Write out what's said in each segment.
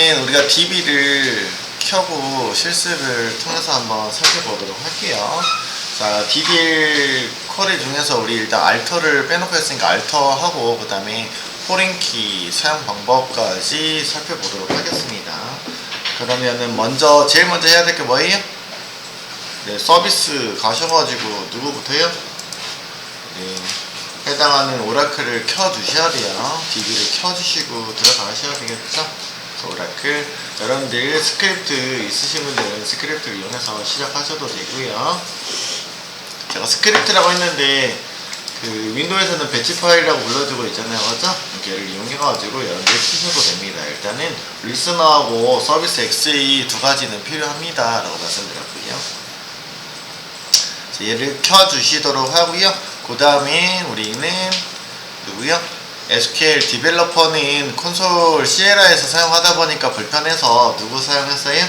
이번에는 우리가 DB를 켜고 실습을 통해서 한번 살펴보도록 할게요. 자, DB 쿼리 중에서 우리 일단 알터를 빼놓고 했으니까 알터하고 그 다음에 포링키 사용 방법까지 살펴보도록 하겠습니다. 그러면은 제일 먼저 해야 될 게 뭐예요? 네, 서비스 가셔가지고 누구부터요? 네, 해당하는 오라클을 켜주셔야 돼요. DB를 켜주시고 들어가셔야 되겠죠? 오라클. 여러분들 스크립트 있으신 분들은 스크립트를 이용해서 시작하셔도 되고요. 제가 스크립트라고 했는데 그 윈도우에서는 배치 파일이라고 불러주고 있잖아요, 맞죠? 얘를 이용해가지고 여러분들 쓰셔도 됩니다. 일단은 리스너하고 서비스 XA 두 가지는 필요합니다 라고 말씀드렸고요. 얘를 켜주시도록 하고요. 그 다음에 우리는 누구요? SQL 디벨로퍼는 콘솔 시에라에서 사용하다 보니까 불편해서 누구 사용했어요?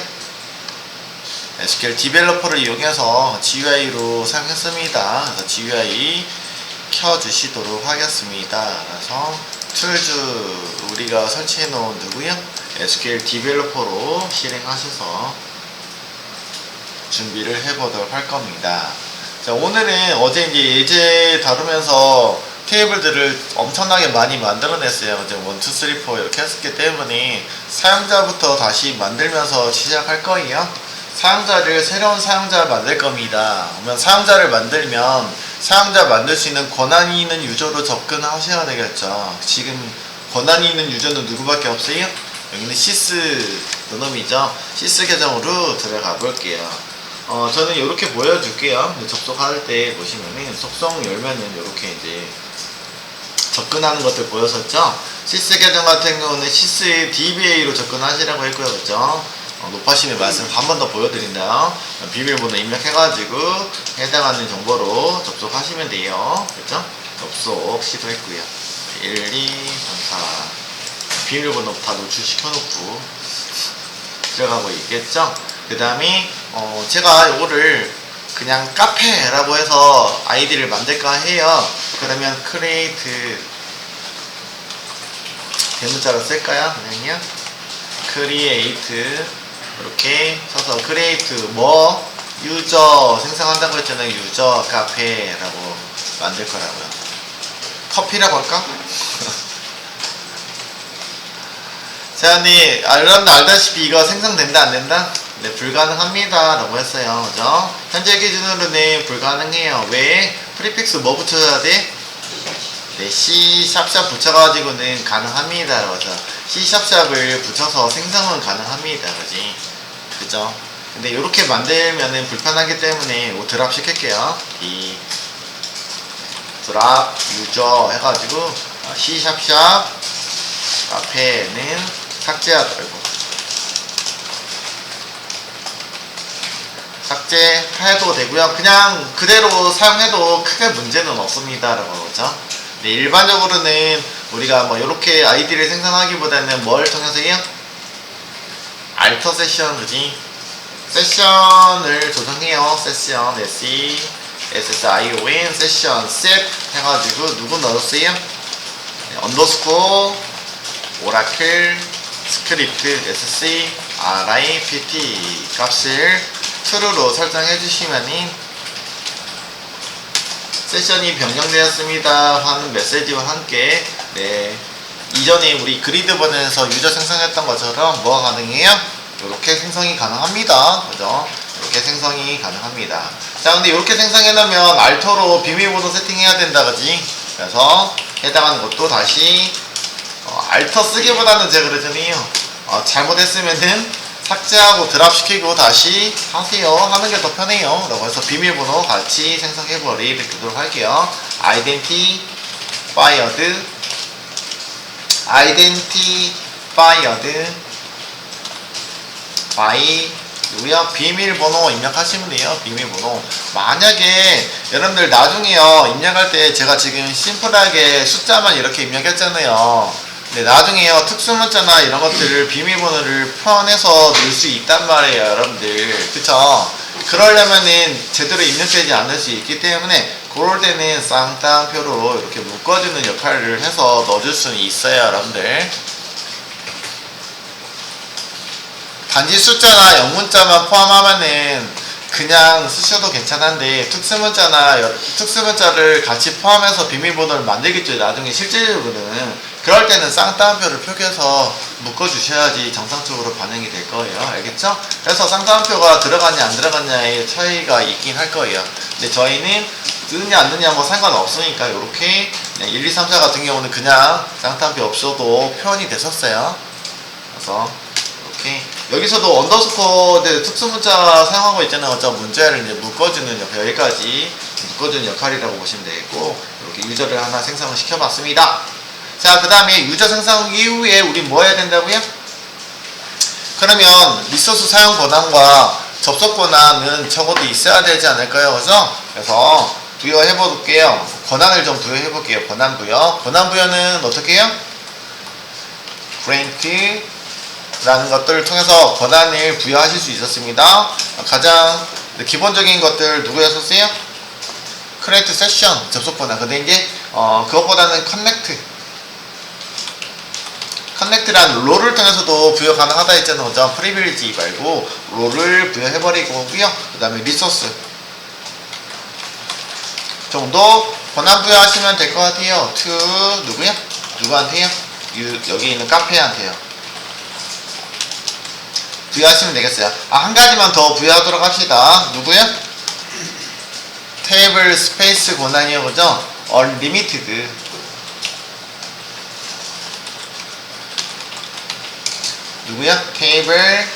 SQL 디벨로퍼를 이용해서 GUI로 사용했습니다. 그래서 GUI 켜주시도록 하겠습니다. 그래서 툴즈 우리가 설치해 놓은 누구요? SQL 디벨로퍼로 실행하셔서 준비를 해보도록 할 겁니다. 자, 오늘은 어제 이제 예제 다루면서 테이블들을 엄청나게 많이 만들어냈어요. 이제 1, 2, 3, 4 이렇게 했기 때문에 사용자부터 다시 만들면서 시작할 거예요. 새로운 사용자를 만들 겁니다. 그러면 사용자를 만들면 사용자 만들 수 있는 권한이 있는 유저로 접근하셔야 되겠죠. 지금 권한이 있는 유저는 누구밖에 없어요? 여기는 시스 놈이죠. 시스 계정으로 들어가 볼게요. 저는 이렇게 보여줄게요. 접속할 때 보시면은 속성 열면은 이렇게 이제 접근하는 것들 보였었죠? 시스 계정 같은 경우는 시스의 DBA로 접근하시라고 했고요. 그죠? 높아심의 말씀 한 번 더 보여드린다요. 비밀번호 입력해가지고 해당하는 정보로 접속하시면 돼요. 그죠? 접속 시도했고요. 1, 2, 3, 4 비밀번호 다 노출시켜놓고 들어가고 있겠죠? 그 다음에 제가 이거를 그냥 카페라고 해서 아이디를 만들까 해요. 그러면 create 대문자로 쓸까요? 그냥요. create 이렇게 써서 create 유저 생성한다고 했잖아요. 유저 카페라고 만들 거라고요. 커피라고 할까? 자, 근데 여러분들 알다시피 이거 생성된다 안 된다? 네, 불가능합니다 라고 했어요. 그죠? 현재 기준으로는 불가능해요. 왜? 프리픽스 뭐 붙여야 돼? 네, C# 붙여가지고는 가능합니다 라고 하죠. C#을 붙여서 생성은 가능합니다. 그지? 그죠? 근데 이렇게 만들면은 불편하기 때문에 이거 드랍 시킬게요. 이 드랍 유저 해가지고 C# 앞에는 삭제하더라고. 삭제해도 되고요. 그냥 그대로 사용해도 크게 문제는 없습니다 라고 그러죠. 네, 일반적으로는 우리가 뭐 이렇게 아이디를 생성하기보다는 뭘 통해서요? 알터 세션, 그지? 세션을 조정해요. 세션 SSION 세션 set 해가지고 누구 넣었어요? 네, 언더스코어 오라클 스크립트 sc ript 값을 true로 설정해 주시면은 세션이 변경되었습니다 하는 메시지와 함께 네, 이전에 우리 그리드 버전에서 유저 생성했던 것처럼 뭐가 가능해요? 이렇게 생성이 가능합니다. 그죠? 이렇게 생성이 가능합니다. 자, 근데 이렇게 생성해 놓으면 알터로 비밀번호 세팅해야 된다, 그지? 그래서 해당하는 것도 다시 알터 쓰기보다는 제가 그랬잖아요. 잘못했으면은 삭제하고 드랍시키고 다시 하세요. 하는 게 더 편해요. 라고 해서 비밀번호 같이 생성해 버리도록 할게요. identified by 누구요? 비밀번호 입력하시면 돼요. 비밀번호. 만약에 여러분들 나중에요 입력할 때 제가 지금 심플하게 숫자만 이렇게 입력했잖아요. 네, 나중에요 특수문자나 이런 것들을 비밀번호를 포함해서 넣을 수 있단 말이에요, 여러분들. 그쵸? 그러려면은 제대로 입력되지 않을 수 있기 때문에 그럴 때는 쌍따옴표로 이렇게 묶어주는 역할을 해서 넣어줄 수는 있어요, 여러분들. 단지 숫자나 영문자만 포함하면은 그냥 쓰셔도 괜찮은데 특수문자를 같이 포함해서 비밀번호를 만들겠죠. 나중에 실질적으로는 그럴 때는 쌍따옴표를 표기해서 묶어주셔야지 정상적으로 반영이 될 거예요. 알겠죠? 그래서 쌍따옴표가 들어갔냐 안 들어갔냐의 차이가 있긴 할 거예요. 근데 저희는 뜨느냐 안 뜨느냐 뭐 상관없으니까 이렇게 1, 2, 3, 4 같은 경우는 그냥 쌍따옴표 없어도 표현이 됐었어요. 그래서 이렇게 여기서도 언더스코어 특수문자 사용하고 있잖아요. 저 문자를 이제 묶어주는 역할, 여기까지 묶어주는 역할이라고 보시면 되겠고, 이렇게 유저를 하나 생성을 시켜봤습니다. 자, 그 다음에 유저 생성 이후에 우리 뭐 해야 된다고요? 그러면 리소스 사용 권한과 접속 권한은 적어도 있어야 되지 않을까요? 그죠? 그래서 부여해 볼게요. 권한을 좀 부여해 볼게요. 권한 부여. 권한 부여는 어떻게 해요? grant 라는 것들을 통해서 권한을 부여하실 수 있었습니다. 가장 기본적인 것들 누구야 썼어요? create session 접속 권한. 근데 이제 그것보다는 connect란 롤을 통해서도 부여 가능하다 했잖아요. 그죠? privilege 말고 롤을 부여해버리고요. 그 다음에 리소스 정도 권한 부여하시면 될 것 같아요. to 누구야? 누구한테요? 여기 있는 카페한테요. 부여하시면 되겠어요. 한 가지만 더 부여하도록 합시다. 누구요? 테이블 스페이스 권한이요. 그죠? unlimited. 누구야? 테이블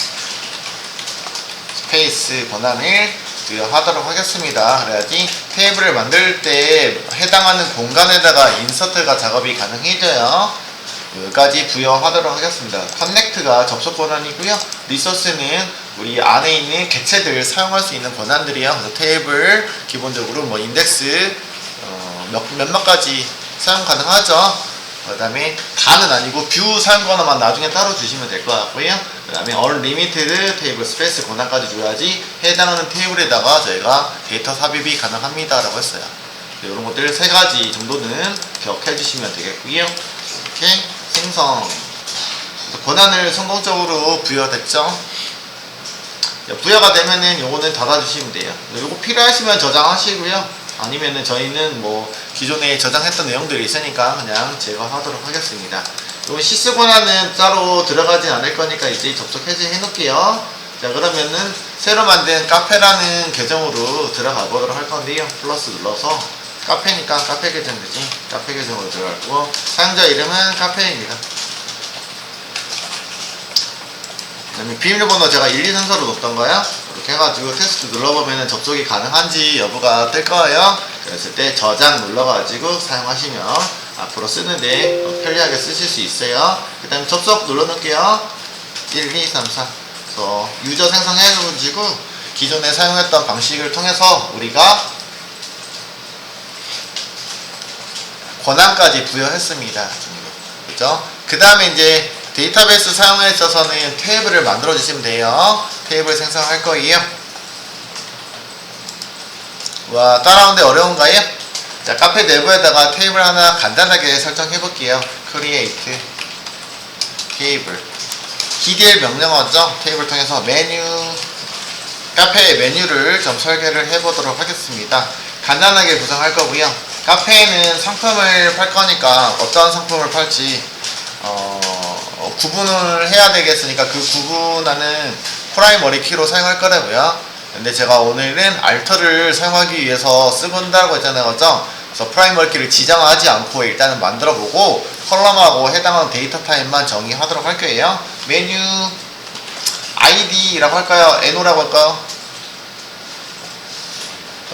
스페이스 권한을 부여하도록 하겠습니다. 그래야지 테이블을 만들 때 해당하는 공간에다가 인서트가 작업이 가능해져요. 여기까지 부여하도록 하겠습니다. 커넥트가 접속 권한이고요. 리소스는 우리 안에 있는 객체들 사용할 수 있는 권한들이요. 그래서 테이블 기본적으로 뭐 인덱스 몇몇 가지 사용 가능하죠. 그 다음에 다는 아니고 뷰 사용 권한만 나중에 따로 주시면 될 것 같고요. 그 다음에 unlimited 테이블 스페이스 권한까지 줘야지 해당하는 테이블에다가 저희가 데이터 삽입이 가능합니다 라고 했어요. 이런 것들 세 가지 정도는 기억해 주시면 되겠고요. 이렇게 생성 권한을 성공적으로 부여됐죠. 부여가 되면은 요거는 닫아주시면 돼요. 요거 필요하시면 저장하시고요. 아니면은 저희는 뭐 기존에 저장했던 내용들이 있으니까 그냥 제거하도록 하겠습니다. 요 시스 권한은 따로 들어가진 않을 거니까 이제 접속 해제 해놓을게요. 자, 그러면은 새로 만든 카페라는 계정으로 들어가 보도록 할 건데요. 플러스 눌러서 카페니까 카페 계정이지. 카페 계정으로 들어가고 사용자 이름은 카페입니다. 그 다음에 비밀번호 제가 1, 2, 3, 4로 넣었던 거요. 이렇게 해가지고 테스트 눌러보면 접속이 가능한지 여부가 뜰 거예요. 그랬을 때 저장 눌러가지고 사용하시면 앞으로 쓰는데 편리하게 쓰실 수 있어요. 그 다음에 접속 눌러놓을게요. 1, 2, 3, 4. 그래서 유저 생성해가지고 기존에 사용했던 방식을 통해서 우리가 권한까지 부여했습니다. 그죠? 그 다음에 이제 데이터베이스 사용에 있어서는 테이블을 만들어 주시면 돼요. 테이블 생성할 거예요. 와, 따라오는데 어려운가요? 자, 카페 내부에다가 테이블 하나 간단하게 설정해 볼게요. create 테이블 DDL 명령어죠. 테이블 통해서 메뉴 카페의 메뉴를 좀 설계를 해 보도록 하겠습니다. 간단하게 구성할 거고요. 카페에는 상품을 팔 거니까 어떤 상품을 팔지 구분을 해야 되겠으니까 그 구분하는 프라이머리 키로 사용할 거라고요. 근데 제가 오늘은 알터를 사용하기 위해서 쓰본다고 했잖아요. 그죠? 그래서 프라이머리 키를 지정하지 않고 일단은 만들어 보고 컬럼하고 해당하는 데이터 타입만 정의하도록 할 거예요. 메뉴 ID라고 할까요? NO라고 할까요?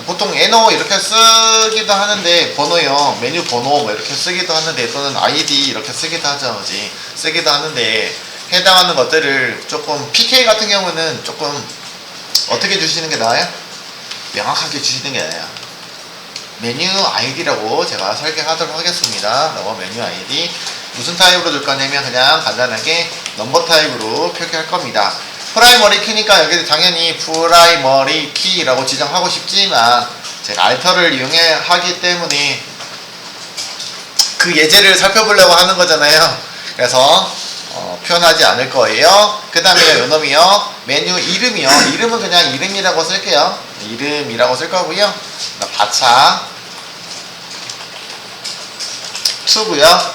보통 NO 이렇게 쓰기도 하는데 번호요. 메뉴 번호 뭐 이렇게 쓰기도 하는데 또는 ID 이렇게 쓰기도 하죠. 그지? 쓰기도 하는데 해당하는 것들을 조금 PK 같은 경우는 조금 어떻게 주시는 게 나아요? 명확하게 주시는 게 나아요. 메뉴 ID라고 제가 설계하도록 하겠습니다. 라고 메뉴 ID 무슨 타입으로 줄 거냐면 그냥 간단하게 넘버 타입으로 표기할 겁니다. 프라이머리 키니까 여기 당연히 프라이머리 키라고 지정하고 싶지만 제가 알터를 이용해 하기 때문에 그 예제를 살펴보려고 하는 거잖아요. 그래서 표현하지 않을 거예요. 그 다음에 요놈이요. 메뉴 이름이요. 이름은 그냥 이름이라고 쓸게요. 이름이라고 쓸 거고요. 바차 투고요.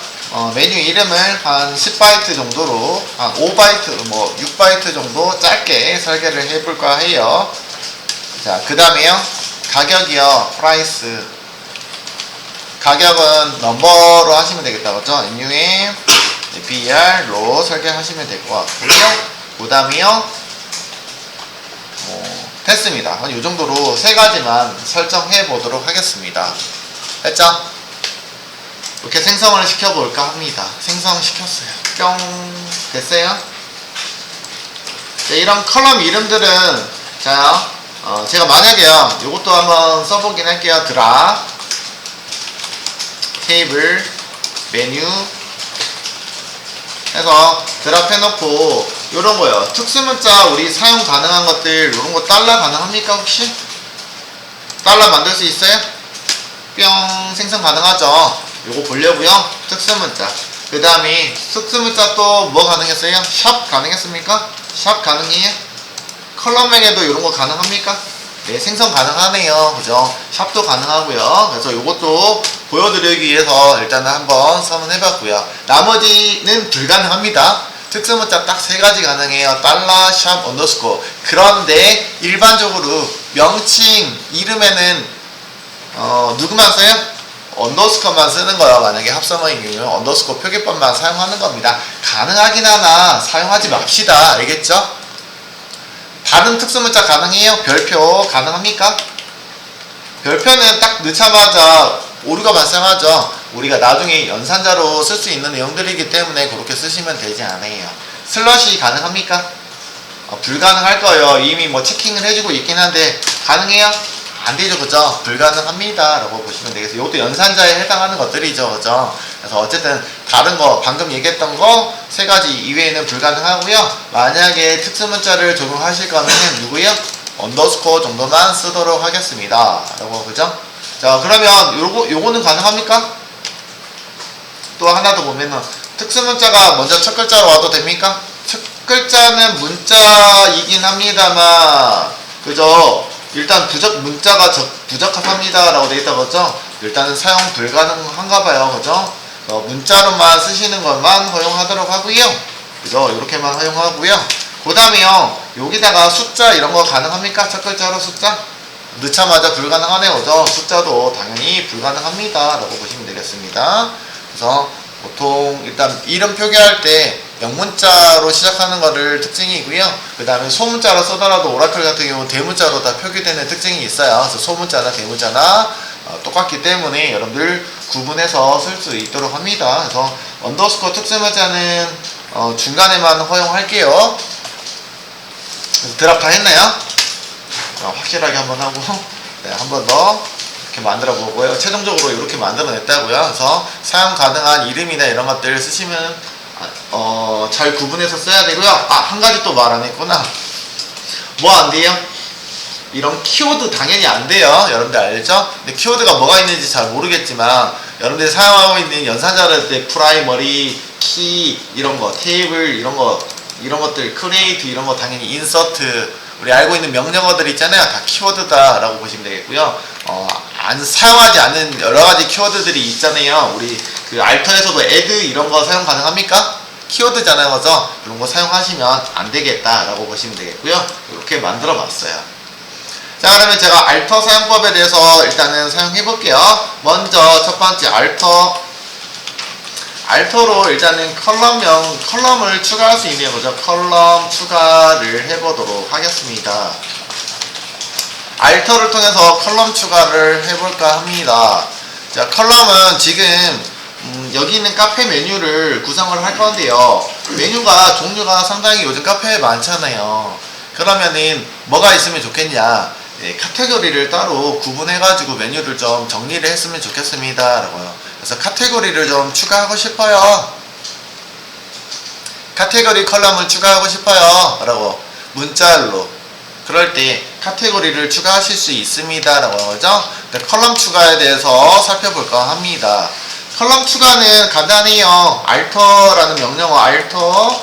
메뉴 이름을 한 10바이트 정도로, 한 5바이트, 6바이트 정도 짧게 설계를 해볼까 해요. 자, 그 다음에요. 가격이요. 프라이스. 가격은 넘버로 하시면 되겠다. 그죠? NUM, BR로 설계하시면 될 것 같고요. 그 다음에요. 됐습니다. 이 정도로 세 가지만 설정해 보도록 하겠습니다. 됐죠? 이렇게 생성을 시켜볼까 합니다. 생성시켰어요. 뿅. 됐어요? 네, 이런 컬럼 이름들은, 자, 제가 만약에요, 요것도 한번 써보긴 할게요. 드랍, 테이블, 메뉴, 해서 드랍 해놓고, 요런 거요. 특수문자 우리 사용 가능한 것들, 요런 거 달러 가능합니까, 혹시? 달러 만들 수 있어요? 뿅. 생성 가능하죠? 요거 보려고요. 특수문자. 그 다음에 특수문자 또 뭐 가능했어요? 샵 가능했습니까? 샵 가능해요? 컬럼명에도 이런 거 가능합니까? 네, 생성 가능하네요. 그죠? 샵도 가능하고요. 그래서 요것도 보여드리기 위해서 일단은 한번 선언해봤고요. 나머지는 불가능합니다. 특수문자 딱 세 가지 가능해요. 달러, 샵, 언더스코어. 그런데 일반적으로 명칭 이름에는 누구만 써요? 언더스코어만 쓰는 거예요. 만약에 합성어인 경우는 언더스코어 표기법만 사용하는 겁니다. 가능하긴 하나 사용하지 맙시다. 알겠죠? 다른 특수문자 가능해요? 별표 가능합니까? 별표는 딱 넣자마자 오류가 발생하죠. 우리가 나중에 연산자로 쓸 수 있는 내용들이기 때문에 그렇게 쓰시면 되지 않아요. 슬러시 가능합니까? 불가능할 거예요. 이미 체킹을 해주고 있긴 한데 가능해요? 안 되죠. 그죠? 불가능합니다. 라고 보시면 되겠어요. 이것도 연산자에 해당하는 것들이죠. 그죠? 그래서 어쨌든 다른 거, 방금 얘기했던 거 세 가지 이외에는 불가능하고요. 만약에 특수문자를 적용하실 거면 누구요? 언더스코어 정도만 쓰도록 하겠습니다. 라고, 그죠? 자, 그러면 요거는 가능합니까? 또 하나 더 보면은 특수문자가 먼저 첫 글자로 와도 됩니까? 첫 글자는 문자이긴 합니다만, 그죠? 일단 문자가 부적합합니다 라고 되어 있다고 그죠? 일단은 사용 불가능한가 봐요. 그죠? 문자로만 쓰시는 것만 허용하도록 하고요. 그죠? 이렇게만 허용하고요. 그 다음에요, 여기다가 숫자 이런 거 가능합니까? 첫 글자로 숫자? 넣자마자 불가능하네요. 그죠? 숫자도 당연히 불가능합니다 라고 보시면 되겠습니다. 그래서 보통 일단 이름 표기할 때 영문자로 시작하는 거를 특징이고요. 그 다음에 소문자로 써더라도 오라클 같은 경우 대문자로 다 표기되는 특징이 있어요. 그래서 소문자나 대문자나 똑같기 때문에 여러분들 구분해서 쓸 수 있도록 합니다. 그래서 언더스코어 특수문자는 중간에만 허용할게요. 그래서 드랍 다 했나요? 확실하게 한번 하고 네, 한 번 더 이렇게 만들어 보고요. 최종적으로 이렇게 만들어 냈다고요. 그래서 사용 가능한 이름이나 이런 것들을 쓰시면 잘 구분해서 써야 되고요. 한 가지 또 말 안 했구나. 뭐 안 돼요? 이런 키워드 당연히 안 돼요. 여러분들 알죠? 근데 키워드가 뭐가 있는지 잘 모르겠지만 여러분들이 사용하고 있는 연산자를 때 프라이머리, 키 이런 거, 테이블 이런 것들, 크리에이트 이런 거 당연히 인서트 우리 알고 있는 명령어들 있잖아요. 다 키워드다 라고 보시면 되겠고요. 사용하지 않는 여러 가지 키워드들이 있잖아요. 우리 그 알터에서도 add 이런 거 사용 가능합니까? 키워드잖아요. 그죠? 이런 거 사용하시면 안 되겠다 라고 보시면 되겠고요. 이렇게 만들어 봤어요. 자, 그러면 제가 알터 사용법에 대해서 일단은 사용해 볼게요. 먼저 첫 번째 알터로 일단은 컬럼을 추가할 수 있네요. 그죠? 컬럼 추가를 해보도록 하겠습니다. 알터를 통해서 컬럼 추가를 해볼까 합니다. 자, 컬럼은 지금 여기 있는 카페 메뉴를 구성을 할 건데요. 메뉴가 종류가 상당히 요즘 카페에 많잖아요. 그러면은 뭐가 있으면 좋겠냐? 카테고리를 따로 구분해가지고 메뉴를 좀 정리를 했으면 좋겠습니다. 라고요. 그래서 카테고리를 좀 추가하고 싶어요. 카테고리 컬럼을 추가하고 싶어요. 라고 문자로 그럴 때 카테고리를 추가하실 수 있습니다. 라고 하죠. 컬럼 추가에 대해서 살펴볼까 합니다. 컬럼 추가는 간단해요. 알터라는 명령어 알터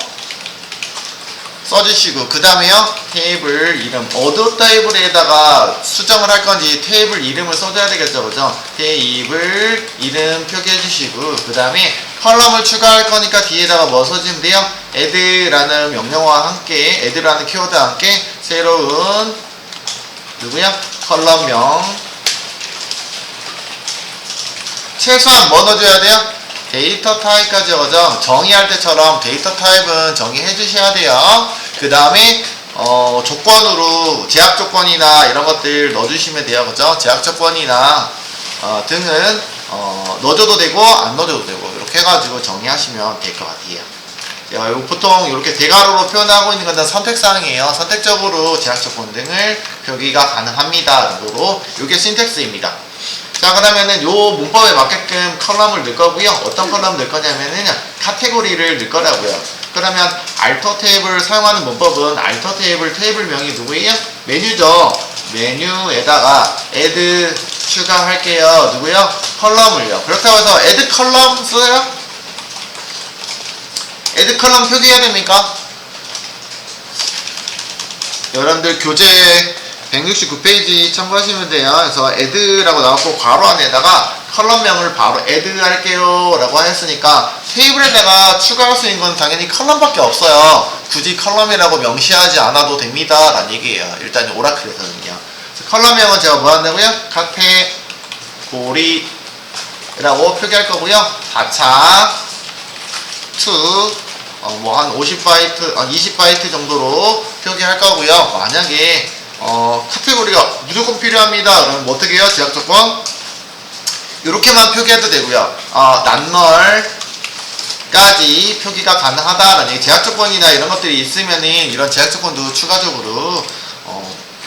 써주시고, 그 다음에요 테이블 이름 어도 테이블에다가 수정을 할 건지 테이블 이름을 써줘야 되겠죠, 그죠? 테이블 이름 표기해 주시고, 그 다음에 컬럼을 추가할 거니까 뒤에다가 뭐 써주면 돼요? add라는 명령어와 함께, add라는 키워드와 함께 새로운 누구야? 컬럼명. 최소한 뭐 넣어줘야 돼요? 데이터 타입까지 오죠. 정의할 때처럼 데이터 타입은 정의해 주셔야 돼요. 그 다음에 조건으로 제약 조건이나 이런 것들 넣어주시면 돼요, 그죠? 제약 조건이나 등은 넣어줘도 되고 안 넣어줘도 되고 이렇게 해가지고 정의하시면 될 것 같아요. 보통 이렇게 대괄호로 표현하고 있는 건 선택사항이에요. 선택적으로 제약 조건 등을 표기가 가능합니다. 정도로 이게 신텍스입니다. 자, 그러면은 요 문법에 맞게끔 컬럼을 넣을 거고요. 어떤 컬럼 넣을 거냐면은 카테고리를 넣을 거라고요. 그러면 알터 테이블 사용하는 문법은 알터 테이블 테이블명이 누구예요? 메뉴죠. 메뉴에다가 add 추가할게요. 누구요? 컬럼을요. 그렇다고 해서 add 컬럼 써요? add 컬럼 표기해야 됩니까? 여러분들 교재 169페이지 참고하시면 돼요. 그래서 add라고 나왔고 괄호 안에다가 컬럼명을 바로 add 할게요 라고 했으니까 테이블에다가 추가할 수 있는 건 당연히 컬럼밖에 없어요. 굳이 컬럼이라고 명시하지 않아도 됩니다 라는 얘기예요. 일단 오라클에서는요. 컬럼명은 제가 뭐 한다고요? 카테고리라고 표기할 거고요. 4차 to 뭐 한 50바이트, 20바이트 정도로 표기할 거고요. 만약에 카테고리가 무조건 필요합니다. 그러면 뭐 어떻게 해요? 제약 조건 이렇게만 표기해도 되고요. 난널까지 표기가 가능하다라는 얘기. 제약 조건이나 이런 것들이 있으면은 이런 제약 조건도 추가적으로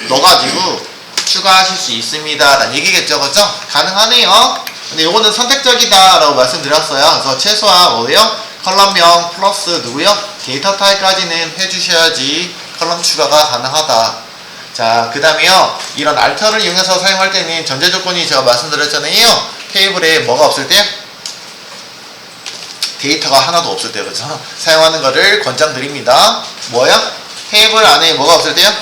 넣어가지고 추가하실 수 있습니다라는 얘기겠죠, 그죠? 가능하네요. 근데 요거는 선택적이다라고 말씀드렸어요. 그래서 최소한 뭐예요? 컬럼명 플러스 누구요? 데이터 타입까지는 해주셔야지 컬럼 추가가 가능하다. 자, 그 다음에요. 이런 알터를 이용해서 사용할 때는 전제 조건이 제가 말씀드렸잖아요. 테이블에 뭐가 없을 때? 데이터가 하나도 없을 때, 그죠? 사용하는 거를 권장드립니다. 뭐야? 테이블 안에 뭐가 없을 때요?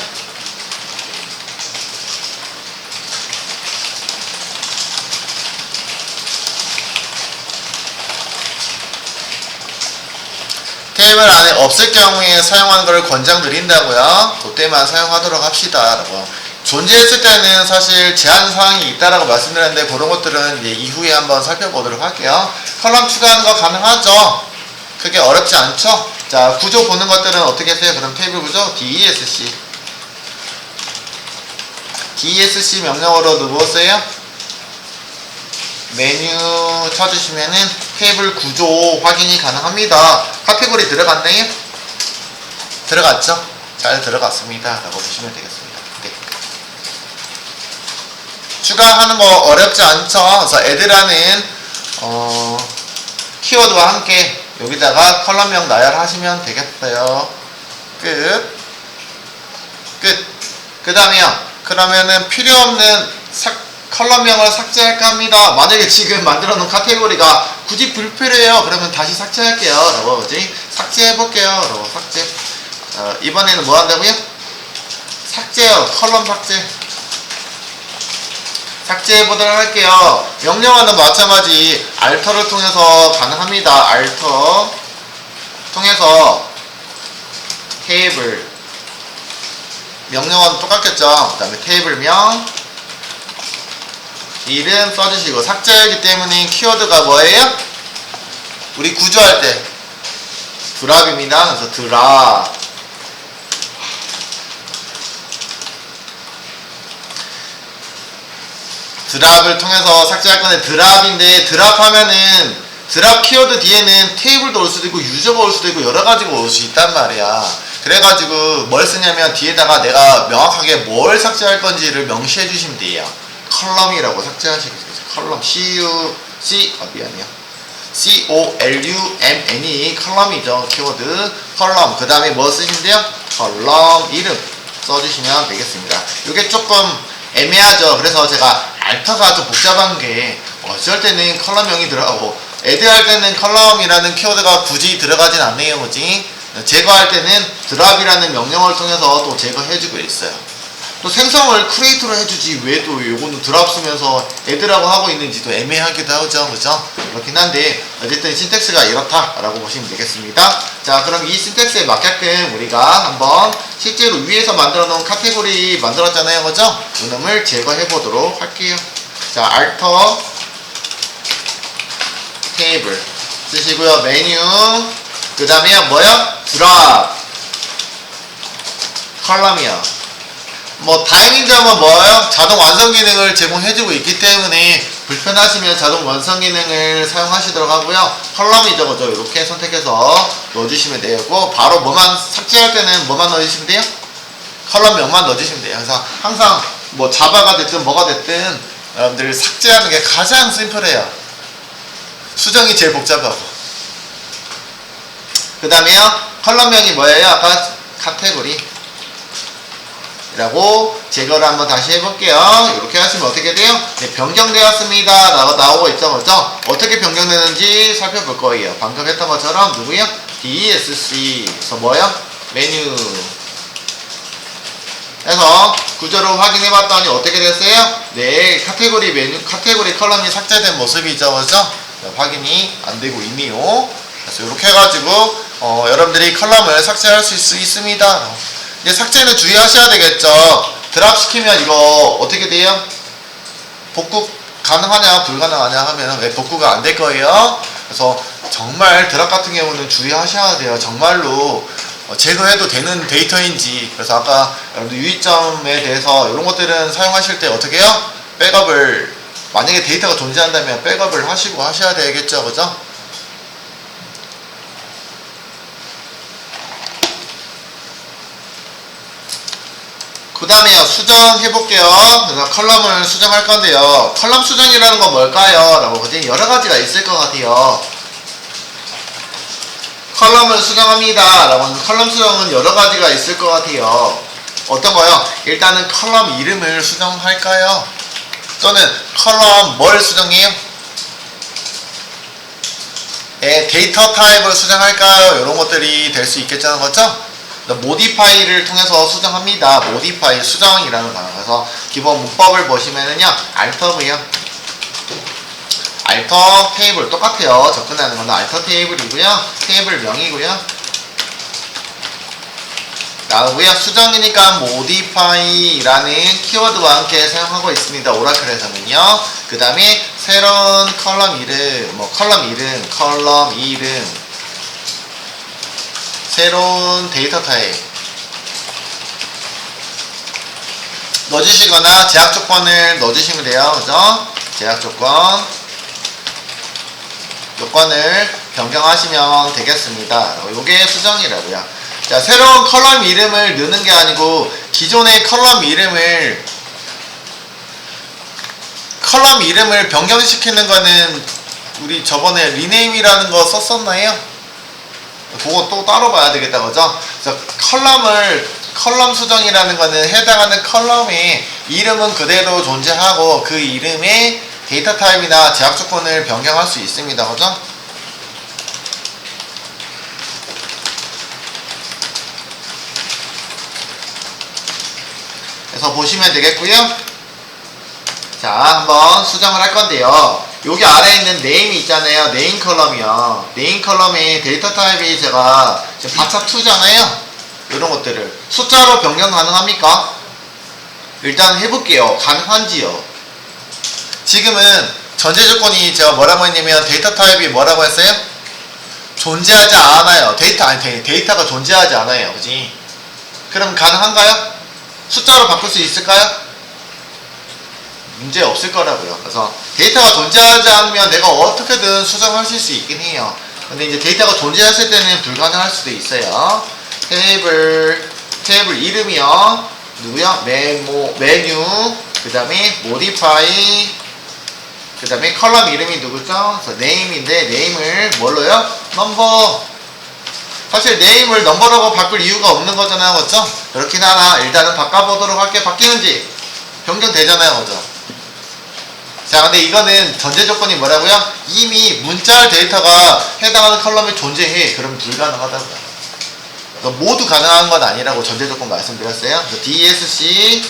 테이블 안에 없을 경우에 사용하는 것을 권장드린다고요. 그때만 사용하도록 합시다 라고. 존재했을 때는 사실 제한사항이 있다라고 말씀드렸는데 그런 것들은 이제 이후에 한번 살펴보도록 할게요. 컬럼 추가하는 거 가능하죠? 그게 어렵지 않죠? 자, 구조 보는 것들은 어떻게 했어요? 그럼 테이블 구조 DESC 명령어로 누구었어요? 메뉴 쳐주시면은 테이블 구조 확인이 가능합니다. 카테고리 들어갔네요? 들어갔죠? 잘 들어갔습니다 라고 보시면 되겠습니다. 네. 추가하는 거 어렵지 않죠? 그래서 add라는 키워드와 함께 여기다가 컬럼명 나열하시면 되겠어요. 끝. 그 다음에요. 그러면은 필요없는 컬럼명을 삭제할까 합니다. 만약에 지금 만들어 놓은 카테고리가 굳이 불필요해요. 그러면 다시 삭제할게요. 라고 뭐지? 삭제해볼게요. 라고 삭제. 이번에는 뭐 한다고요? 삭제요. 컬럼 삭제. 삭제해보도록 할게요. 명령어는 마찬가지 알터를 통해서 가능합니다. 알터 통해서 테이블 명령어는 똑같겠죠. 그 다음에 테이블명 이름 써주시고 삭제하기 때문에 키워드가 뭐예요? 우리 구조할 때 드랍입니다. 그래서 드랍 드랍을 통해서 삭제할 건데 드랍인데 드랍하면은 드랍 키워드 뒤에는 테이블도 올 수도 있고 유저가 올 수도 있고 여러 가지가 올 수 있단 말이야. 그래가지고 뭘 쓰냐면 뒤에다가 내가 명확하게 뭘 삭제할 건지를 명시해 주시면 돼요. 컬럼이라고 삭제하시겠어요. 컬럼 미안해요. COLUMN이 컬럼이죠. 키워드 컬럼. 그 다음에 뭐 쓰시면 돼요? 컬럼 이름 써주시면 되겠습니다. 이게 조금 애매하죠. 그래서 제가 알터가 좀 복잡한 게 어쩔 때는 컬럼명이 들어가고 애드할 때는 컬럼이라는 키워드가 굳이 들어가진 않네요, 그지? 제거할 때는 드랍이라는 명령어를 통해서 또 제거해주고 있어요. 또 생성을 크리에이터로 해주지 왜 또 요거는 드랍 쓰면서 애드라고 하고 있는지도 애매하기도 하죠, 그죠? 그렇긴 한데 어쨌든 신텍스가 이렇다라고 보시면 되겠습니다. 자, 그럼 이 신텍스에 맞게끔 우리가 한번 실제로 위에서 만들어 놓은 카테고리 만들었잖아요, 그죠? 이놈을 제거해 보도록 할게요. 자, 알터 테이블 쓰시고요. 메뉴 그 다음에 뭐야? 드랍 컬럼이요. 뭐 다행인 점은 뭐예요? 자동 완성 기능을 제공해주고 있기 때문에 불편하시면 자동 완성 기능을 사용하시도록 하고요. 컬럼이죠, 그죠? 이렇게 선택해서 넣어주시면 되고, 바로 뭐만 삭제할 때는 뭐만 넣어주시면 돼요? 컬럼명만 넣어주시면 돼요. 그래서 항상 뭐 자바가 됐든 뭐가 됐든 여러분들 삭제하는 게 가장 심플해요. 수정이 제일 복잡하고. 그 다음에요, 컬럼명이 뭐예요? 아까 카테고리 라고 제거를 한번 다시 해볼게요. 이렇게 하시면 어떻게 돼요? 네, 변경되었습니다 라고 나오고 있죠, 그렇죠? 어떻게 변경되는지 살펴볼 거예요. 방금 했던 것처럼 누구요? DSC 그래서 뭐요? 메뉴 해서 구조를 확인해 봤더니 어떻게 됐어요? 네, 카테고리 메뉴, 카테고리 컬럼이 삭제된 모습이죠, 그렇죠? 네, 확인이 안 되고 있네요. 그래서 이렇게 해가지고 여러분들이 컬럼을 삭제할 수 있습니다. 이제 삭제는 주의하셔야 되겠죠. 드랍 시키면 이거 어떻게 돼요? 복구 가능하냐 불가능하냐 하면 왜 복구가 안 될 거예요. 그래서 정말 드랍 같은 경우는 주의하셔야 돼요. 정말로 제거해도 되는 데이터인지. 그래서 아까 여러분들 유의점에 대해서 이런 것들은 사용하실 때 어떻게 해요? 백업을 만약에 데이터가 존재한다면 백업을 하시고 하셔야 되겠죠, 그죠? 그 다음에요, 수정해볼게요. 그래서 컬럼을 수정할 건데요. 컬럼 수정이라는 건 뭘까요? 라고 그지 여러가지가 있을 것 같아요. 컬럼을 수정합니다. 라고 하는 컬럼 수정은 여러가지가 있을 것 같아요. 어떤 거요? 일단은 컬럼 이름을 수정할까요? 또는 컬럼 뭘 수정해요? 네, 데이터 타입을 수정할까요? 이런 것들이 될 수 있겠다는 거죠? 모디파이를 통해서 수정합니다. 모디파이 수정이라는 단어. 그래서 기본 문법을 보시면은요, 알터고요. 알터 테이블 똑같아요. 접근하는 건 알터 테이블이고요. 테이블명이고요. 나오고요. 수정이니까 모디파이라는 키워드와 함께 사용하고 있습니다. 오라클에서는요. 그 다음에 새로운 컬럼 이름, 컬럼 이름, 새로운 데이터 타입 넣어주시거나 제약 조건을 넣어주시면 돼요. 그죠? 제약 요건을 변경하시면 되겠습니다. 요게 수정이라고요. 자, 새로운 컬럼 이름을 넣는 게 아니고 기존의 컬럼 이름을 변경시키는 거는 우리 저번에 리네임이라는 거 썼었나요? 그거 또 따로 봐야 되겠다, 그죠? 그래서 컬럼 수정이라는 거는 해당하는 컬럼의 이름은 그대로 존재하고 그 이름의 데이터 타입이나 제약 조건을 변경할 수 있습니다, 그죠? 그래서 보시면 되겠고요. 자, 한번 수정을 할 건데요. 여기 아래에 있는 네임이 있잖아요. 네임 컬럼이요. 네임 컬럼의 데이터 타입이 제가 지금 바차2잖아요. 이런 것들을 숫자로 변경 가능합니까? 일단 해볼게요. 가능한지요. 지금은 전제 조건이 제가 뭐라고 했냐면 데이터 타입이 뭐라고 했어요? 존재하지 않아요. 데이터가 존재하지 않아요. 그지? 그럼 가능한가요? 숫자로 바꿀 수 있을까요? 문제 없을 거라고요. 그래서 데이터가 존재하지 않으면 내가 어떻게든 수정하실 수 있긴 해요. 근데 이제 데이터가 존재했을 때는 불가능할 수도 있어요. 테이블 이름이요. 누구요? 메뉴, 그 다음에 모디파이, 그 다음에 컬럼 이름이 누구죠? 그래서 네임인데 네임을 뭘로요? 넘버. 사실 네임을 넘버라고 바꿀 이유가 없는 거잖아요, 그렇죠? 그렇긴 하나 일단은 바꿔보도록 할게. 바뀌는지 변경되잖아요, 그죠? 자, 근데 이거는 전제 조건이 뭐라고요? 이미 문자열 데이터가 해당하는 컬럼이 존재해. 그럼 불가능하다고요. 모두 가능한 건 아니라고 전제 조건 말씀드렸어요. DSC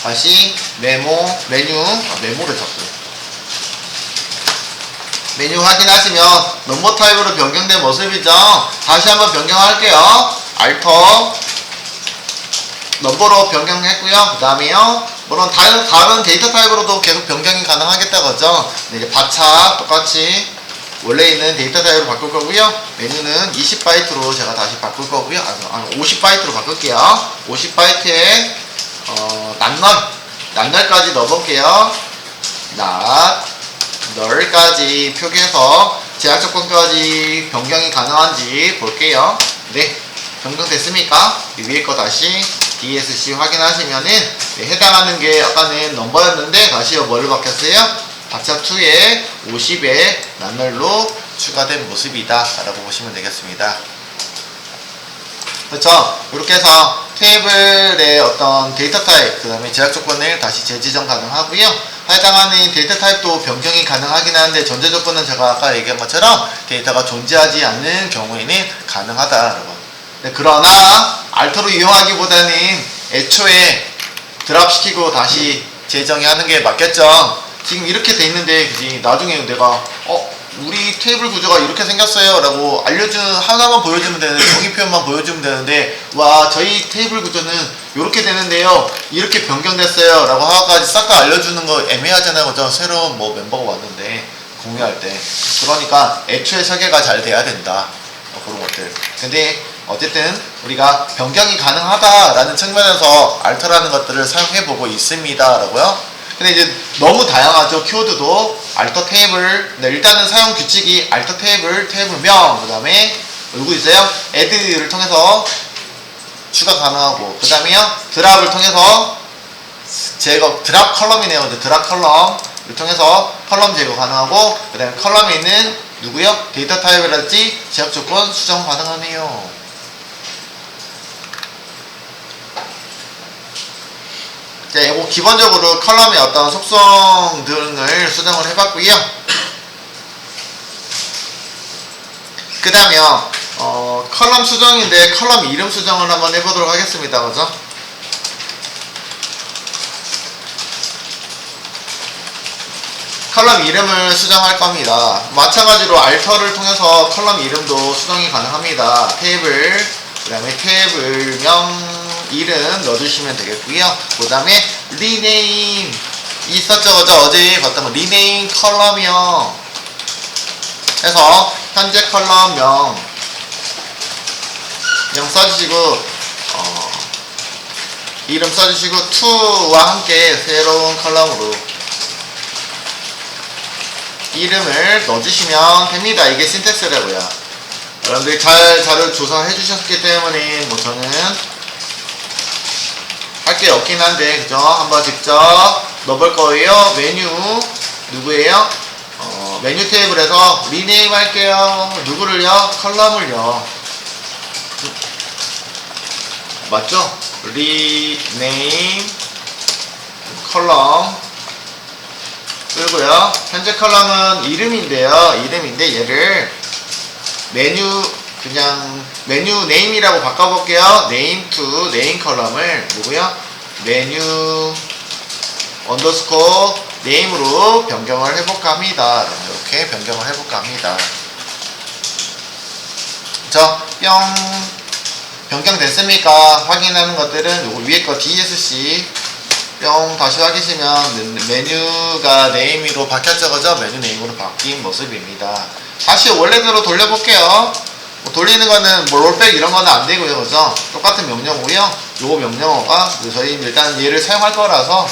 다시 메뉴를 잡고 메뉴 확인하시면 넘버 타입으로 변경된 모습이죠. 다시 한번 변경할게요. 알터 넘버로 변경했고요. 그 다음에요, 물론 다른 데이터 타입으로도 계속 변경이 가능하겠다고죠. 이제 바차 똑같이 원래 있는 데이터 타입으로 바꿀 거고요. 메뉴는 20바이트로 제가 다시 바꿀 거고요. 50바이트로 바꿀게요. 50바이트에 낱널까지 넣어볼게요. 널까지 표기해서 제약 조건까지 변경이 가능한지 볼게요. 네, 변경됐습니까? 위에 거 다시 DSC 확인하시면은 해당하는 게 아까는 넘버였는데 다시 뭐를 바뀌었어요? 바차2에 50에 낱널로 추가된 모습이다 라고 보시면 되겠습니다. 그렇죠? 이렇게 해서 테이블의 어떤 데이터 타입, 그 다음에 제약 조건을 다시 재지정 가능하고요. 해당하는 데이터 타입도 변경이 가능하긴 한데 전제 조건은 제가 아까 얘기한 것처럼 데이터가 존재하지 않는 경우에는 가능하다라고. 네, 그러나 알터로 이용하기보다는 애초에 드랍시키고 다시 재정이 하는 게 맞겠죠. 지금 이렇게 돼 있는데 그지 나중에 내가 우리 테이블 구조가 이렇게 생겼어요 라고 알려주는 하나만 보여주면 되는데 정의 표현만 보여주면 되는데 와 저희 테이블 구조는 이렇게 되는데요 이렇게 변경됐어요 라고 하고까지 싹 다 알려주는 거 애매하잖아요. 그죠? 새로운 멤버가 왔는데 공유할 때 그러니까 애초에 설계가 잘 돼야 된다 그런 것들. 근데 어쨌든 우리가 변경이 가능하다라는 측면에서 알터라는 것들을 사용해보고 있습니다 라고요. 근데 이제 너무 다양하죠. 키워드도 알터 테이블. 네, 일단은 사용 규칙이 알터 테이블명, 그 다음에 누구 있어요? add를 통해서 추가 가능하고, 그 다음에요 드랍을 통해서 제거, 드랍 컬럼이네요. 드랍 컬럼을 통해서 컬럼 제거 가능하고, 그 다음에 컬럼에 있는 누구요? 데이터 타입이랄지 제약 조건 수정 가능하네요. 자, 이거 기본적으로 컬럼의 어떤 속성 등을 수정을 해봤고요. 그 다음에요, 컬럼 수정인데 컬럼 이름 수정을 한번 해보도록 하겠습니다. 그죠? 컬럼 이름을 수정할 겁니다. 마찬가지로 알터를 통해서 컬럼 이름도 수정이 가능합니다. 테이블, 그 다음에 테이블명 이름 넣어주시면 되겠고요. 그 다음에 리네임 있었죠. 어제 봤던 리네임 컬럼명 해서 현재 컬럼명 써주시고 이름 써주시고 to와 함께 새로운 컬럼으로 이름을 넣어주시면 됩니다. 이게 신텍스라고요. 여러분들이 잘 자료 조사해 주셨기 때문에 뭐 저는 할 게 없긴 한데 그죠? 한번 직접 넣어볼 거예요. 메뉴 누구예요? 메뉴 테이블에서 리네임 할게요. 누구를요? 컬럼을요. 맞죠? 리네임 컬럼 끌고요. 현재 컬럼은 이름인데요. 이름인데 얘를 메뉴 그냥 메뉴 네임이라고 바꿔볼게요. 네임 to 네임 컬럼을 뭐고요? 메뉴 언더스코어 네임으로 변경을 해볼까 합니다. 이렇게 변경을 해볼까 합니다. 자, 뿅 변경됐습니까? 확인하는 것들은 요거 위에 거 DSC 뿅 다시 확인하시면 메뉴가 네임으로 바뀌었죠. 그죠? 메뉴 네임으로 바뀐 모습입니다. 다시 원래대로 돌려볼게요. 돌리는 거는 뭐 롤백 이런 거는 안 되고요. 그죠? 똑같은 명령어고요. 요거 명령어가 저희 일단 얘를 사용할 거라서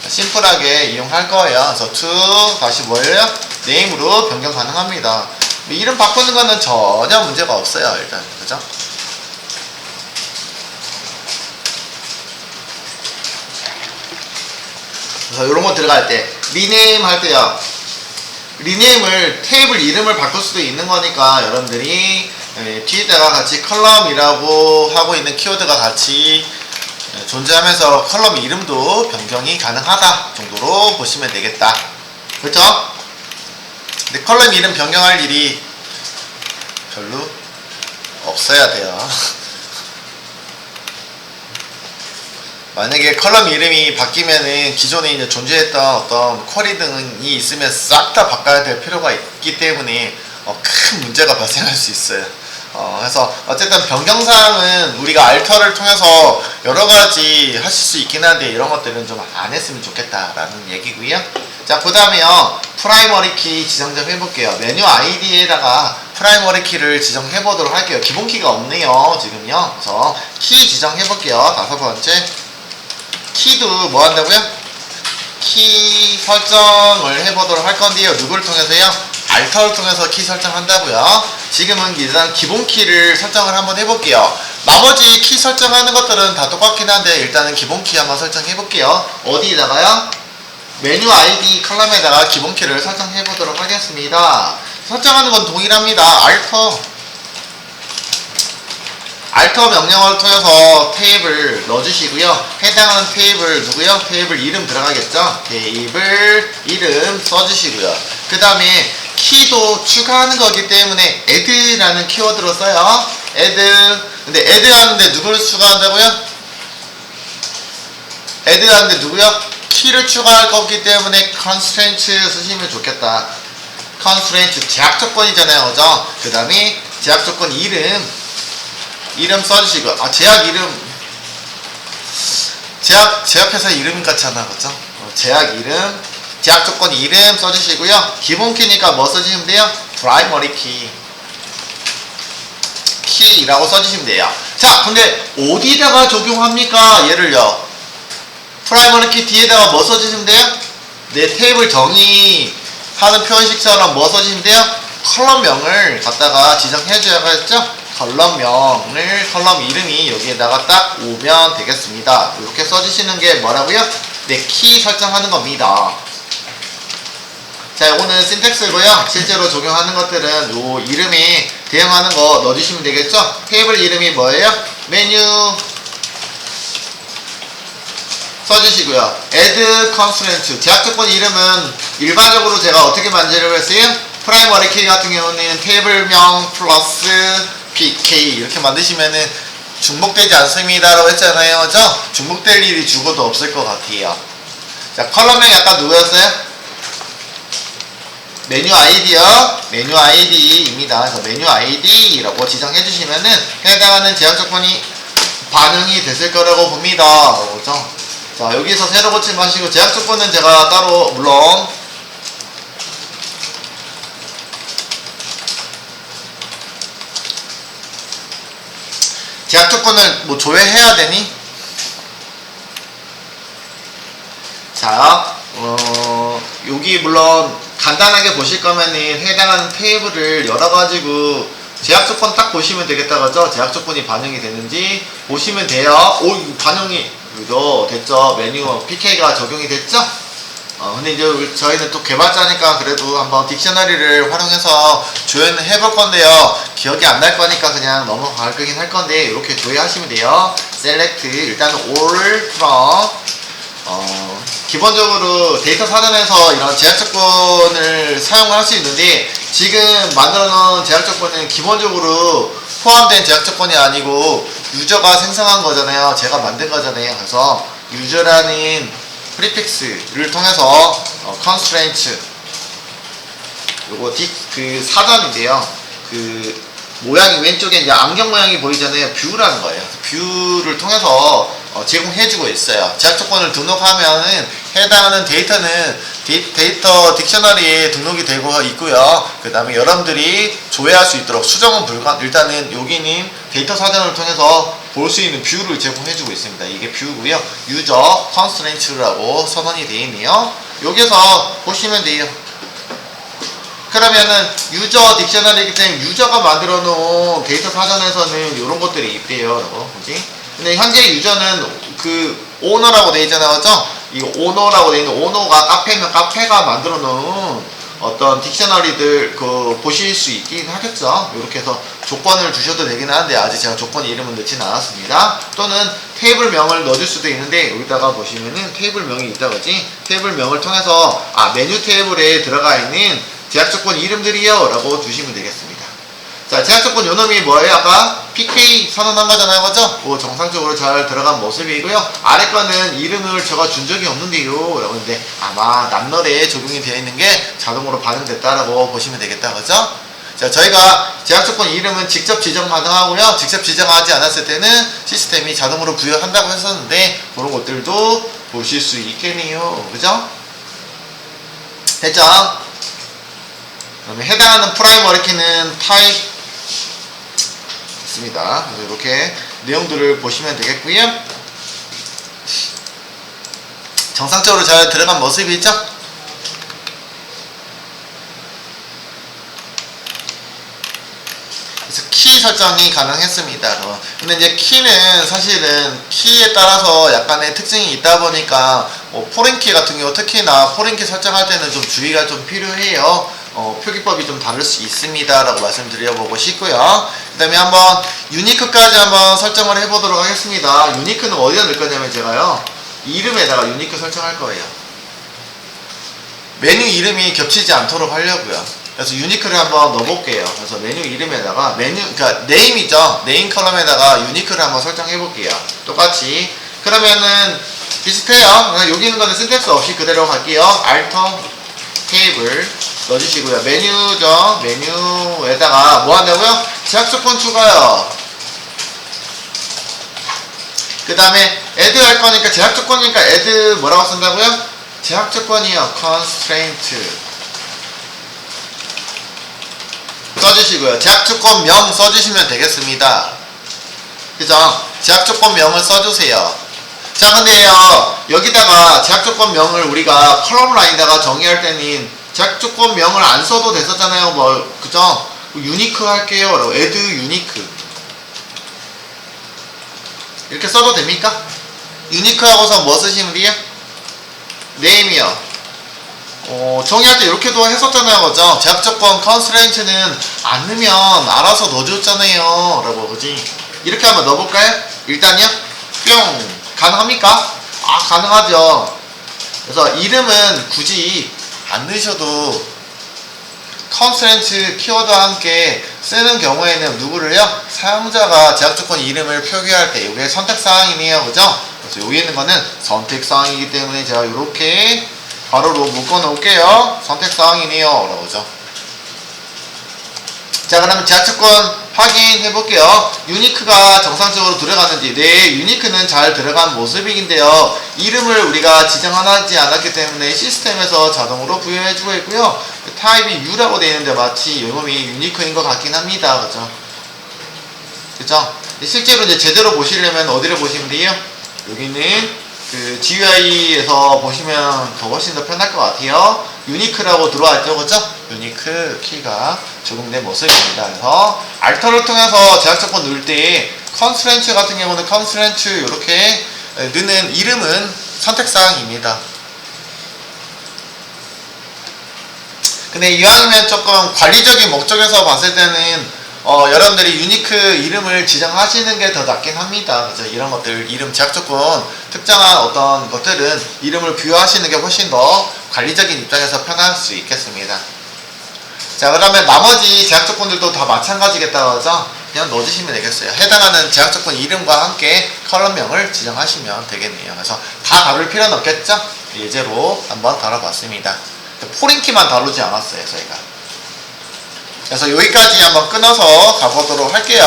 심플하게 이용할 거예요. 그래서 to 다시 뭐예요? 네임으로 변경 가능합니다. 이름 바꾸는 거는 전혀 문제가 없어요. 일단 그죠? 그래서 이런 거 들어갈 때 리네임 할 때요. 리네임을 테이블 이름을 바꿀 수도 있는 거니까 여러분들이 뒤에다가 같이 컬럼이라고 하고 있는 키워드가 같이 존재하면서 컬럼 이름도 변경이 가능하다 정도로 보시면 되겠다. 그렇죠? 근데 컬럼 이름 변경할 일이 별로 없어야 돼요. 만약에 컬럼 이름이 바뀌면은 기존에 이제 존재했던 어떤 쿼리 등이 있으면 싹 다 바꿔야 될 필요가 있기 때문에 큰 문제가 발생할 수 있어요. 그래서 어쨌든 변경사항은 우리가 알터를 통해서 여러 가지 하실 수 있긴 한데 이런 것들은 좀 안 했으면 좋겠다라는 얘기고요. 자, 그 다음에요. 프라이머리 키 지정 좀 해볼게요. 메뉴 아이디에다가 프라이머리 키를 지정해 보도록 할게요. 기본 키가 없네요, 지금요. 그래서 키 지정해 볼게요. 다섯 번째. 키도 뭐 한다고요? 키 설정을 해보도록 할 건데요. 누구를 통해서요? 알터를 통해서 키 설정한다고요. 지금은 일단 기본 키를 설정을 한번 해볼게요. 나머지 키 설정하는 것들은 다 똑같긴 한데 일단은 기본 키 한번 설정해 볼게요. 어디다가요? 메뉴 아이디 컬럼에다가 기본 키를 설정해 보도록 하겠습니다. 설정하는 건 동일합니다. 알터 명령어를 통해서 테이블 넣어주시고요. 해당하는 테이블 누구요? 테이블 이름 들어가겠죠? 테이블 이름 써주시고요. 그 다음에 키도 추가하는 거기 때문에 add라는 키워드로 써요. add. 근데 add 하는데 누구를 추가한다고요? add 하는데 누구요? 키를 추가할 거기 때문에 constraint 쓰시면 좋겠다. constraint 제약 조건이잖아요. 그죠? 그 다음에 제약 조건 이름 써주시고, 제약 이름, 제약회사 이름 같잖아, 그쵸? 제약 이름, 제약 조건 이름 써주시고요. 기본 키니까 뭐 써주시면 돼요? 프라이머리 키라고 써주시면 돼요. 자, 근데 어디다가 적용합니까? 얘를요. 프라이머리 키 뒤에다가 뭐 써주시면 돼요? 내 테이블 정의하는 표현식처럼 뭐 써주시면 돼요? 컬럼명을 갖다가 지정해줘야겠죠? 컬럼 이름이 여기에다가 딱 오면 되겠습니다. 이렇게 써주시는 게 뭐라고요? 네, 키 설정하는 겁니다. 자, 이거는 신텍스고요. 실제로 적용하는 것들은 요 이름에 대응하는 거 넣어주시면 되겠죠? 테이블 이름이 뭐예요? 메뉴 써주시고요. add constraint 제약 조건 이름은 일반적으로 제가 어떻게 만들려고 했어요? 프라이머리 키 같은 경우는 테이블명 플러스 PK 이렇게 만드시면은 중복되지 않습니다 라고 했잖아요. 그죠? 중복될 일이 죽어도 없을 것 같아요. 자, 컬럼명이 아까 누구였어요? 메뉴 아이디요. 메뉴 아이디입니다. 그래서 메뉴 아이디라고 지정해 주시면은 해당하는 제약 조건이 반영이 됐을 거라고 봅니다. 그죠? 자, 여기서 새로 고치 마시고 제약 조건은 제가 따로 물론 제약 조건을 뭐 조회해야 되니? 자, 여기 물론 간단하게 보실 거면은 해당하는 테이블을 열어가지고 제약 조건 딱 보시면 되겠다, 그죠? 제약 조건이 반영이 되는지 보시면 돼요. 오, 반영이 그죠? 됐죠? 메뉴 PK가 적용이 됐죠? 근데 이제 저희는 또 개발자니까 그래도 한번 딕셔너리를 활용해서 조회는 해볼 건데요. 기억이 안 날 거니까 그냥 넘어갈 거긴 할 건데 이렇게 조회하시면 돼요. select 일단 all from 기본적으로 데이터 사전에서 이런 제약 조건을 사용할 수 있는데 지금 만들어 놓은 제약 조건은 기본적으로 포함된 제약 조건이 아니고 유저가 생성한 거잖아요. 제가 만든 거잖아요. 그래서 유저라는 프리픽스를 통해서 constraint 요거 그 사전인데요. 그 모양이 왼쪽에 이제 안경 모양이 보이잖아요. 뷰라는 거예요. 뷰를 통해서 제공해주고 있어요. 제약 조건을 등록하면은 해당하는 데이터는 데이터 딕셔너리에 등록이 되고 있고요. 그 다음에 여러분들이 조회할 수 있도록 수정은 불가. 일단은 여기는 데이터 사전을 통해서 볼 수 있는 뷰를 제공해주고 있습니다. 이게 뷰고요. 유저 컨스트레인트라고 선언이 되어 있네요. 여기서 보시면 돼요. 그러면은 유저 딕셔너리이기 때문에 유저가 만들어 놓은 데이터 사전에서는 이런 것들이 있대요. 뭐지? 근데 현재 유저는 그 오너라고 되어 있잖아요. 그죠? 이 오너라고 되어 있는 오너가 카페면 카페가 만들어 놓은 어떤 딕셔너리들 보실 수 있긴 하겠죠. 이렇게 해서 조건을 주셔도 되긴 하는데 아직 제가 조건 이름은 넣지는 않았습니다. 또는 테이블명을 넣어줄 수도 있는데 여기다가 보시면은 테이블명이 있다 그지? 테이블명을 통해서 메뉴 테이블에 들어가 있는 제약조건 이름들이요 라고 주시면 되겠습니다. 자, 제약조건 요놈이 뭐예요? 아까 PK 선언한 거잖아요, 그죠? 정상적으로 잘 들어간 모습이고요. 아래 거는 이름을 제가 준 적이 없는데요 라고 했는데 아마 남널에 적용이 되어 있는 게 자동으로 반영됐다라고 보시면 되겠다, 그죠? 자, 저희가 제약조건 이름은 직접 지정 가능하고요. 직접 지정하지 않았을 때는 시스템이 자동으로 부여한다고 했었는데 그런 것들도 보실 수 있겠네요, 그죠? 됐죠? 그러면 해당하는 프라이머리 키는 타입 있습니다. 그래서 이렇게 내용들을 보시면 되겠고요. 정상적으로 잘 들어간 모습이 있죠? 그래서 키 설정이 가능했습니다. 근데 이제 키는 사실은 키에 따라서 약간의 특징이 있다 보니까 포렌키 같은 경우 특히나 포렌키 설정할 때는 좀 주의가 좀 필요해요. 표기법이 좀 다를 수 있습니다 라고 말씀드려보고 싶고요. 그 다음에 한번 유니크까지 한번 설정을 해보도록 하겠습니다. 유니크는 어디다 넣을 거냐면 제가요 이름에다가 유니크 설정할 거예요. 메뉴 이름이 겹치지 않도록 하려고요. 그래서 유니크를 한번 넣어볼게요. 그래서 메뉴 이름에다가 그러니까 네임이죠. 네임 컬럼에다가 유니크를 한번 설정해 볼게요. 똑같이. 그러면은 비슷해요. 여기 있는 거는 syntax 없이 그대로 갈게요. alter 테이블 넣어주시고요. 메뉴죠. 메뉴에다가 뭐 한다고요? 제약조건 추가요. 그 다음에 add 할 거니까 제약조건이니까 add 뭐라고 쓴다고요? 제약조건이요. constraint 써주시고요. 제약조건명 써주시면 되겠습니다. 그죠? 제약조건명을 써주세요. 자, 근데요, 여기다가 제약조건명을 우리가 컬럼 라인에다가 정의할 때는 제약조건명을 안 써도 됐었잖아요. 그죠? 유니크 할게요. 라고 add 유니크 이렇게 써도 됩니까? 유니크 하고서 뭐 쓰시면 돼요? 네임이요. 정의할 때 이렇게도 했었잖아요, 그죠? 제약조건 컨스트레인트는 안 넣으면 알아서 넣어줬잖아요 라고, 그지? 이렇게 한번 넣어볼까요? 일단요 뿅 가능합니까? 가능하죠. 그래서 이름은 굳이 안 넣으셔도 컨스트레인트 키워드와 함께 쓰는 경우에는 누구를요? 사용자가 제약조건 이름을 표기할 때 이게 선택사항이네요, 그죠? 그래서 여기 있는 거는 선택사항이기 때문에 제가 이렇게 가로로 묶어 놓을게요. 선택사항이네요 라고, 그죠? 자, 그러면 제약조건 확인해 볼게요. 유니크가 정상적으로 들어갔는지. 네, 유니크는 잘 들어간 모습인데요. 이름을 우리가 지정하지 않았기 때문에 시스템에서 자동으로 부여해 주고 있고요. 타입이 U라고 되어 있는데 마치 이놈이 유니크인 것 같긴 합니다. 그죠? 그죠? 실제로 이제 제대로 보시려면 어디를 보시면 돼요? 여기는 그 GUI에서 보시면 더 훨씬 더 편할 것 같아요. 유니크라고 들어와 있죠, 그죠? 유니크 키가 적용된 모습입니다. 그래서 알터를 통해서 제약조건 넣을 때 컨스트레인트 같은 경우는 컨스트레인트 이렇게 넣는 이름은 선택사항입니다. 근데 이왕이면 조금 관리적인 목적에서 봤을 때는 여러분들이 유니크 이름을 지정하시는 게 더 낫긴 합니다. 그죠? 이런 것들, 이름 제약조건, 특정한 어떤 것들은 이름을 부여하시는 게 훨씬 더 관리적인 입장에서 편할 수 있겠습니다. 자, 그러면 나머지 제약조건들도 다 마찬가지겠다, 그죠? 그냥 넣어주시면 되겠어요. 해당하는 제약조건 이름과 함께 컬럼명을 지정하시면 되겠네요. 그래서 다 다룰 필요는 없겠죠? 예제로 한번 다뤄봤습니다. 포린키만 다루지 않았어요, 저희가. 그래서 여기까지 한번 끊어서 가보도록 할게요.